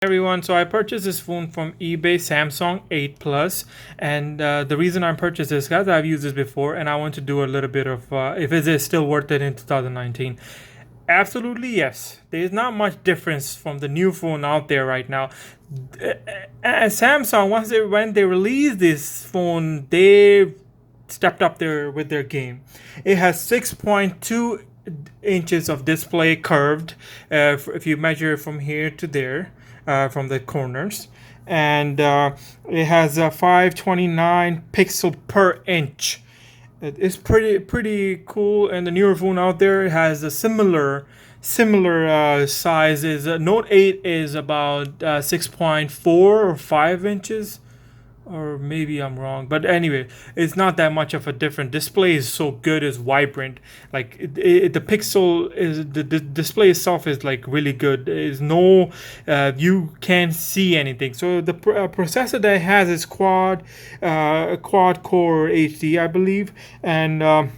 Everyone, so I purchased this phone from eBay, Samsung 8 Plus, and the reason I purchased this, guys, I've used this before, and I want to do a little bit of if it is still worth it in 2019. Absolutely yes. There's not much difference from the new phone out there right now. Samsung, when they released this phone, they stepped up with their game. It has 6.2 inches of display curved, if you measure from here to there, from the corners, and it has a 529 pixel per inch. It's pretty cool, and the newer phone out there has a similar sizes. Note 8 is about 6.4 or 5 inches, or maybe I'm wrong, but anyway, it's not that much of a different. Display is so good, it's vibrant. Like the pixel is the display itself is like really good. There's no you can't see anything. So the processor that it has is quad core HD, I believe, and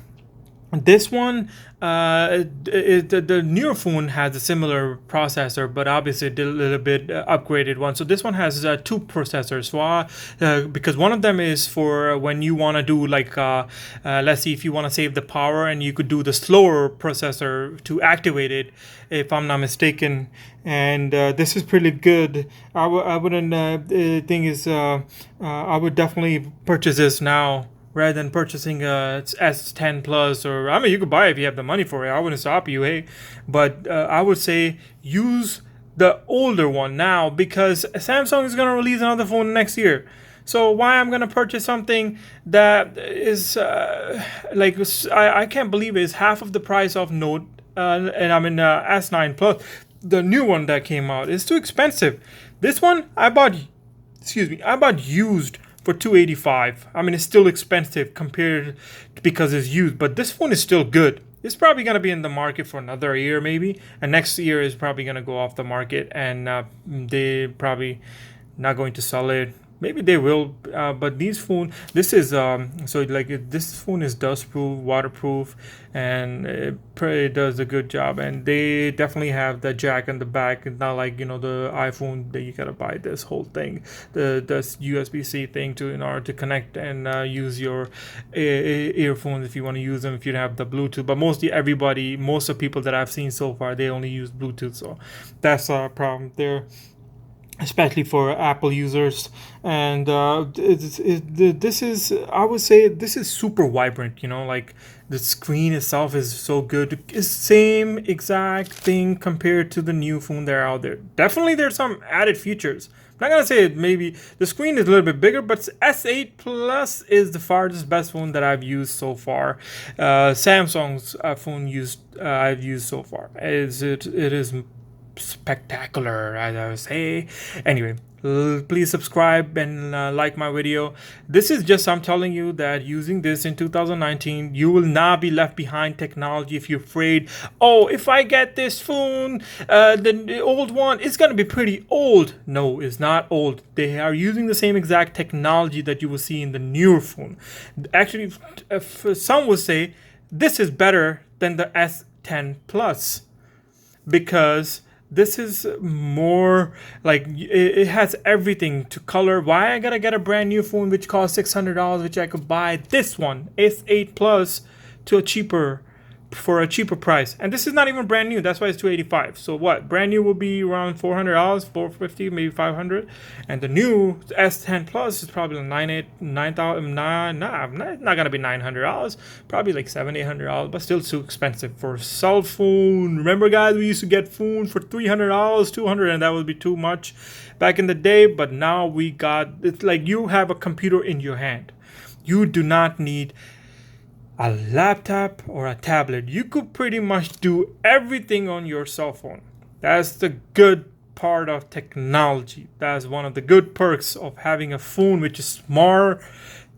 this one, the newer phone has a similar processor, but obviously a little bit upgraded one. So this one has two processors. Because one of them is for when you want to do like, let's see, if you want to save the power, and you could do the slower processor to activate it, if I'm not mistaken. And this is pretty good. I wouldn't. The thing is, I would definitely purchase this now, rather than purchasing a S10 Plus, or I mean, you could buy it if you have the money for it. I wouldn't stop you, hey, but I would say use the older one now, because Samsung is gonna release another phone next year. So why I'm gonna purchase something that is like, I can't believe it's half of the price of Note, and I'm in S9 Plus, the new one that came out. It's too expensive. This one I bought used for $285. I mean, it's still expensive compared because it's used, but this phone is still good. It's probably going to be in the market for another year maybe, and next year is probably going to go off the market, and they probably not going to sell it. Maybe they will, but this phone is dust proof, waterproof, and it pretty does a good job. And they definitely have the jack in the back. It's not like, the iPhone that you gotta buy this whole thing, the USB-C thing in order to connect and use your earphones if you want to use them, if you have the Bluetooth. But most of people that I've seen so far, they only use Bluetooth, so that's a problem there, especially for Apple users. And this is, I would say, this is super vibrant. Like the screen itself is so good. It's same exact thing compared to the new phone that are out there. Definitely, there's some added features. I'm not gonna say it. Maybe the screen is a little bit bigger, but S8 Plus is the farthest best phone that I've used so far. Samsung's phone I've used so far. It is spectacular, as I would say. Anyway, please subscribe and like my video. This is just, I'm telling you that using this in 2019, you will not be left behind technology. If you're afraid, oh, if I get this phone, the old one, it's gonna be pretty old. No, it's not old. They are using the same exact technology that you will see in the newer phone. Actually, some would say this is better than the S10 Plus, because this is more like, it has everything to color. Why I gotta get a brand new phone which costs $600, which I could buy this one, S8 Plus, for a cheaper price? And this is not even brand new. That's why it's $285. So what? Brand new will be around $400, $450, maybe $500, and the new S10 Plus is probably like not gonna be $900. Probably like $700-800, but still too expensive for a cell phone. Remember, guys, we used to get phone for $300, $200, and that would be too much back in the day. But now it's like you have a computer in your hand. You do not need a laptop or a tablet. You could pretty much do everything on your cell phone. That's the good part of technology. That's one of the good perks of having a phone which is smart,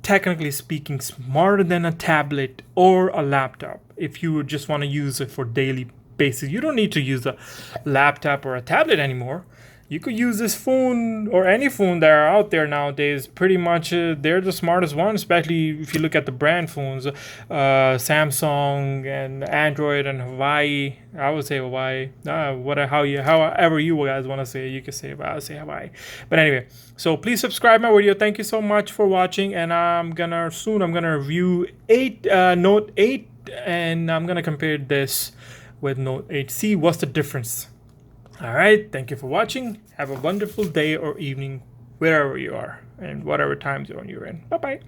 technically speaking, smarter than a tablet or a laptop. If you just want to use it for daily basis, you don't need to use a laptop or a tablet anymore. you could use this phone or any phone that are out there nowadays. Pretty much, they're the smartest ones, especially if you look at the brand phones, Samsung and Android and Hawaii. I would say Hawaii. However you guys want to say it, you can say it, but I'll say Hawaii. But anyway, so please subscribe my video. Thank you so much for watching, and I'm gonna review Note 8, and I'm gonna compare this with Note 8. See what's the difference. All right, thank you for watching. Have a wonderful day or evening wherever you are and whatever time zone you're in. Bye bye.